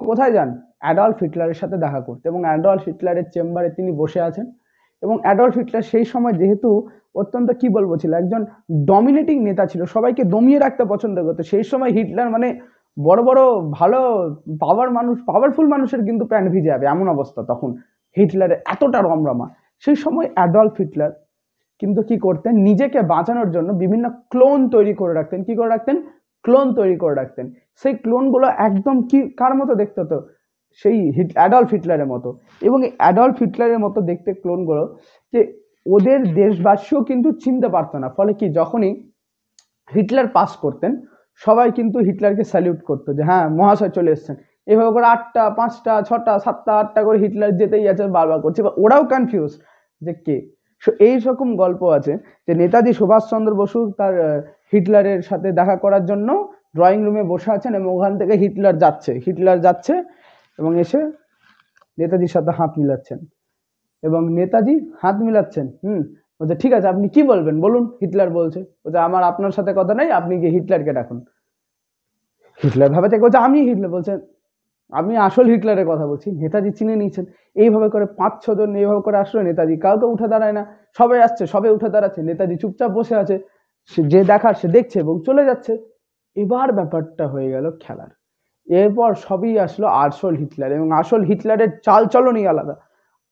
কোথায় যান? অ্যাডলফ হিটলারের সাথে দেখা করতে, এবং অ্যাডলফ হিটলারের চেম্বারে তিনি বসে আছেন। এবং অ্যাডলফ হিটলার সেই সময় যেহেতু অত্যন্ত কি বলবো ছিল, একজন ডমিনেটিং নেতা ছিল, সবাইকে দমিয়ে রাখতে পছন্দ করতো। সেই সময় হিটলার মানে বড় বড় ভালো পাওয়ারফুল মানুষের কিন্তু প্যান্ট ভিজে যাবে এমন অবস্থা তখন হিটলারের, এতটা রমরমা। সেই সময় অ্যাডলফ হিটলার কিন্তু কি করতেন, নিজেকে বাঁচানোর জন্য বিভিন্ন ক্লোন তৈরি করে রাখতেন। কি করে রাখতেন? ক্লোন তৈরি করে রাখতেন। সেই ক্লোনগুলো একদম কি কার মতো দেখতে হতো? সেই অ্যাডলফ হিটলারের মতো। এবং এই অ্যাডলফ হিটলারের মতো দেখতে ক্লোনগুলো, যে ওদের দেশবাসীও কিন্তু চিনতে পারতো না। ফলে কি, যখনই হিটলার পাস করতেন সবাই কিন্তু হিটলারকে স্যালিউট করতো, যে হ্যাঁ মহাশয় চলে এসছেন। এভাবে করে 8টা 5টা 6টা 7টা 8টা করে হিটলার যেতেই আছে, বারবার করছে, ওরাও কনফিউজ যে কে। এই রকম গল্প আছে যে নেতাজি সুভাষচন্দ্র বসু তার হিটলারের সাথে দেখা করার জন্য ড্রয়িং রুমে বসে আছেন, এবং ওখান থেকে হিটলার যাচ্ছে এবং এসে নেতাজির সাথে হাত মিলাচ্ছেন, এবং নেতাজি হাত মিলাচ্ছেন। বলছে ঠিক আছে, আপনি কি বলবেন বলুন। হিটলার বলছে, বলছে আমার আপনার সাথে কথা নাই, আপনি গিয়ে হিটলারকে ডাকুন। হিটলার ভাবে থেকে বলছে আমি হিটলার, বলছে আমি আসল হিটলারের কথা বলছি। নেতাজি চিনে নিয়েছেন। এইভাবে করে 5-6 জন এইভাবে করে আসলো, নেতাজি কাউকে উঠে দাঁড়ায় না, সবাই আসছে, সবাই উঠে দাঁড়াচ্ছে, নেতাজি চুপচাপ বসে আছে। সে যে দেখার সে দেখছে এবং চলে যাচ্ছে। এবার ব্যাপারটা হয়ে গেল খেলার। এরপর সবই আসলো আসল হিটলার, এবং আসল হিটলারের চাল চলনই আলাদা।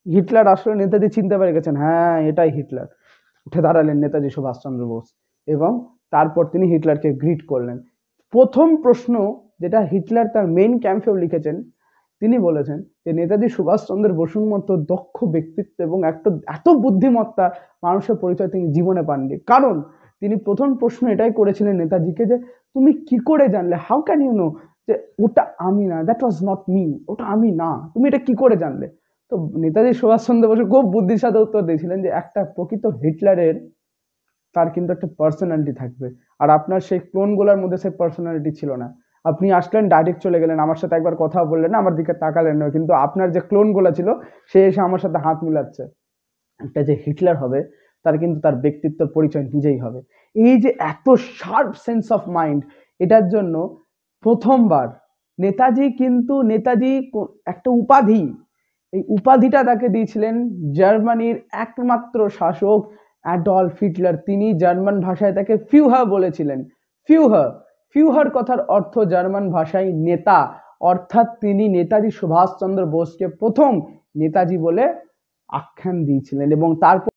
হিটলার আসলে নেতাজি চিনতে পেরে গেছেন, হ্যাঁ এটাই হিটলার। উঠে দাঁড়ালেন নেতাজি সুভাষচন্দ্র বোস, এবং তারপর তিনি হিটলারকে গ্রিট করলেন। প্রথম প্রশ্ন যেটা হিটলার তার মেইন ক্যাম্পেও লিখেছেন, তিনি বলেছেন যে নেতাজি সুভাষচন্দ্র বসুর মতো দক্ষ ব্যক্তিত্ব এবং এত বুদ্ধিমত্তা মানুষের পরিচয় তিনি জীবনে পাননি। কারণ তিনি প্রথম প্রশ্ন এটাই করেছিলেন নেতাজিকে, যে তুমি কি করে জানলে, হাউ ক্যান ইউ নো, যে ওটা আমি না, দ্যাট ওয়াজ নট মি, ওটা আমি না, তুমি এটা কি করে জানলে? তো নেতাজি সুভাষচন্দ্র বসু খুব বুদ্ধির সাথে উত্তর দিয়েছিলেন যে একটা প্রকৃত হিটলারের তার কিন্তু একটা পার্সোনালিটি থাকবে, আর আপনার সেই ক্লোনগুলোর মধ্যে সেই পার্সোনালিটি ছিল না। আপনি আসলেন, ডাইরেক্ট চলে গেলেন, আমার সাথে একবার কথা বললেন না, আমার দিকে তাকালেন না, কিন্তু আপনার যে ক্লোনগুলো ছিল সে এসে আমার সাথে হাত মিলাচ্ছে। একটা যে হিটলার হবে তার কিন্তু তার ব্যক্তিত্বের পরিচয় নিজেই হবে। এই যে এত শার্প সেন্স অফ মাইন্ড, এটার জন্য প্রথমবার নেতাজি একটা উপাধি, এই উপাধিটা তাকে দিয়েছিলেন জার্মানির একমাত্র শাসক অ্যাডলফ হিটলার। তিনি জার্মান ভাষায় তাকে ফিউহার বলেছিলেন। ফিউহার ফিউহার কথার অর্থ জার্মান ভাষায় নেতা, অর্থাৎ তিনি নেতাজি সুভাষচন্দ্র বোসকে প্রথম নেতাজি বলে আখ্যান দিয়েছিলেন, এবং তারপর